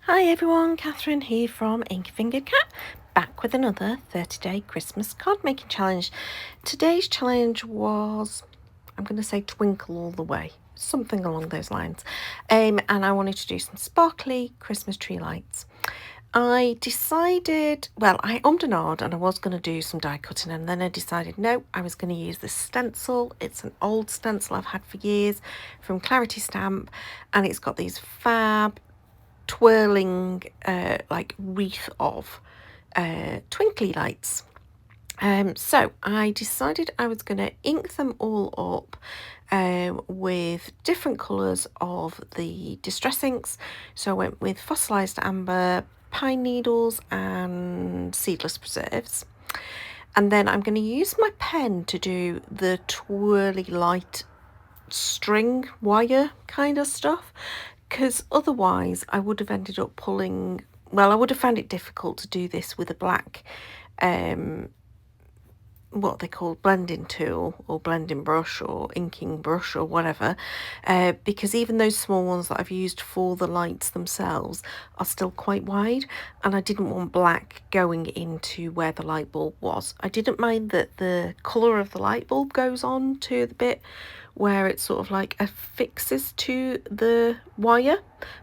Hi everyone, Catherine here from Inky Fingered Cat, back with another 30-day Christmas card making challenge. Today's challenge was, I'm going to say Twinkle all the way, something along those lines. And I wanted to do some sparkly Christmas tree lights. I decided, well, I ummed and ahed and I was going to do some die cutting, and then I decided no, I was going to use this stencil. It's an old stencil I've had for years from Clarity Stamp, and it's got these fab twirling like wreath of twinkly lights. So I decided I was going to ink them all up with different colours of the distress inks. So I went with fossilised amber, pine needles and seedless preserves. And then I'm going to use my pen to do the twirly light string wire kind of stuff, because otherwise I would have ended up pulling, well, I would have found it difficult to do this with a black what they call blending tool or blending brush or inking brush or whatever, because even those small ones that I've used for the lights themselves are still quite wide, and I didn't want black going into where the light bulb was. I didn't mind that the colour of the light bulb goes on to the bit where it sort of like affixes to the wire,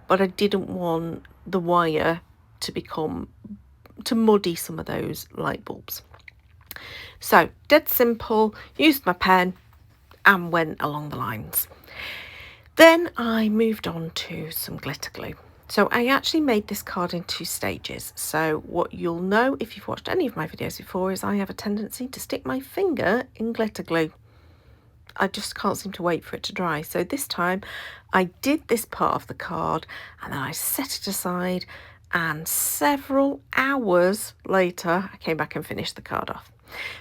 but I didn't want the wire to muddy some of those light bulbs. So dead simple, used my pen and went along the lines. Then I moved on to some glitter glue. So I actually made this card in 2 stages. So what you'll know if you've watched any of my videos before is I have a tendency to stick my finger in glitter glue. I just can't seem to wait for it to dry. So this time I did this part of the card and then I set it aside, and several hours later I came back and finished the card off.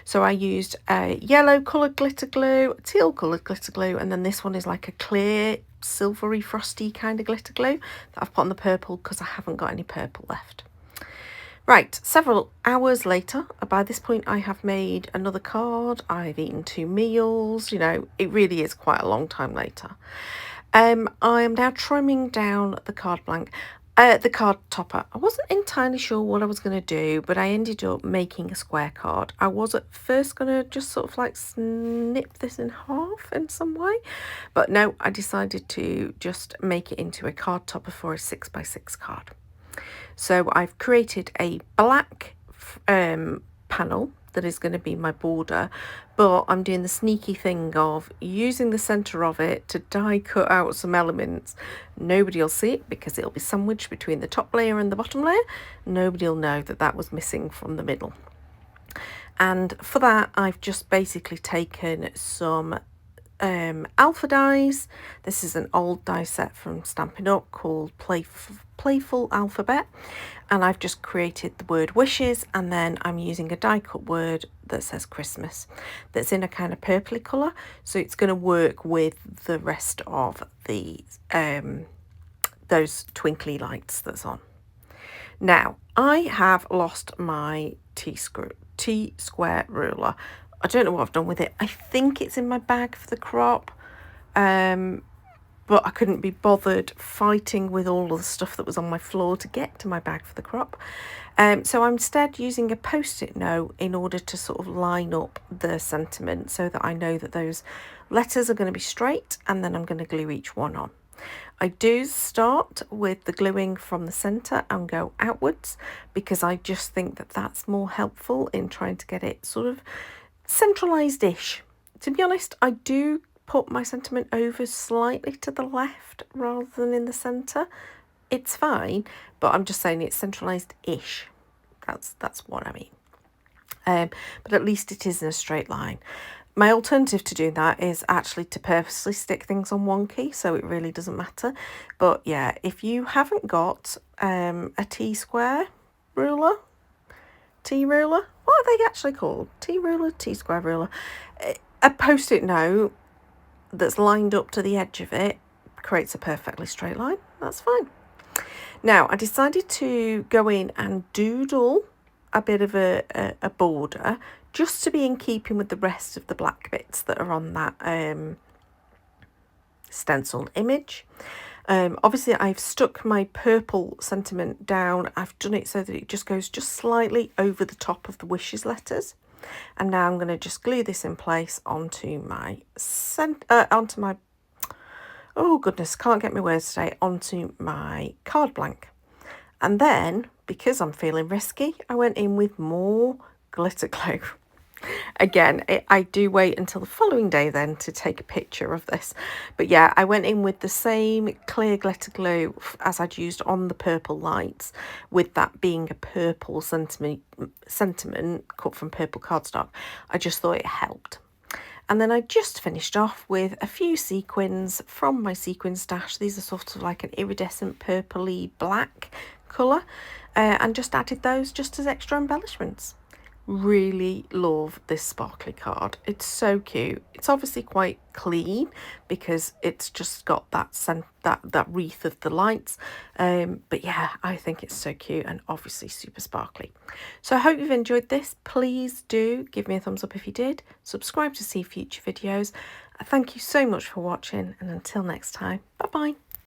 So I used a yellow coloured glitter glue, a teal coloured glitter glue, and then this one is like a clear silvery frosty kind of glitter glue that I've put on the purple because I haven't got any purple left. Right, several hours later, by this point I have made another card, I've eaten 2 meals, you know, it really is quite a long time later. I am now trimming down the card blank, the card topper. I wasn't entirely sure what I was going to do, but I ended up making a square card. I was at first going to just sort of like snip this in half in some way, but no, I decided to just make it into a card topper for a 6x6 card. So I've created a black panel that is going to be my border, but I'm doing the sneaky thing of using the centre of it to die cut out some elements. Nobody will see it because it'll be sandwiched between the top layer and the bottom layer. Nobody will know that that was missing from the middle. And for that I've just basically taken some alpha dies. This is an old die set from Stampin' Up called Playful Alphabet, and I've just created the word wishes, and then I'm using a die cut word that says Christmas that's in a kind of purpley colour, so it's going to work with the rest of the those twinkly lights that's on. Now I have lost my T-square ruler. I don't know what I've done with it. I think it's in my bag for the crop, but I couldn't be bothered fighting with all of the stuff that was on my floor to get to my bag for the crop. So I'm instead using a post-it note in order to sort of line up the sentiment so that I know that those letters are going to be straight, and then I'm going to glue each one on. I do start with the gluing from the centre and go outwards because I just think that that's more helpful in trying to get it sort of centralised-ish. To be honest, I do put my sentiment over slightly to the left rather than in the centre. It's fine, but I'm just saying it's centralised-ish. That's what I mean. But at least it is in a straight line. My alternative to doing that is actually to purposely stick things on one key, so it really doesn't matter. But yeah, if you haven't got a T-square ruler, T-ruler, what are they actually called? T-ruler, T-square ruler. A post-it note that's lined up to the edge of it creates a perfectly straight line. That's fine. Now, I decided to go in and doodle a bit of a border just to be in keeping with the rest of the black bits that are on that stenciled image. Obviously I've stuck my purple sentiment down. I've done it so that it just goes just slightly over the top of the wishes letters. And now I'm going to just glue this in place onto my oh goodness, can't get my words today, onto my card blank. And then, because I'm feeling risky, I went in with more glitter glue. Again, I do wait until the following day then to take a picture of this. But yeah, I went in with the same clear glitter glue as I'd used on the purple lights, with that being a purple sentiment cut from purple cardstock. I just thought it helped. And then I just finished off with a few sequins from my sequin stash. These are sort of like an iridescent purpley black colour, and just added those just as extra embellishments. Really love this sparkly card. It's so cute. It's obviously quite clean because it's just got that wreath of the lights, but yeah, I think it's so cute and obviously super sparkly. So I hope you've enjoyed this. Please do give me a thumbs up if you did. Subscribe to see future videos. Thank you so much for watching, and until next time, bye bye.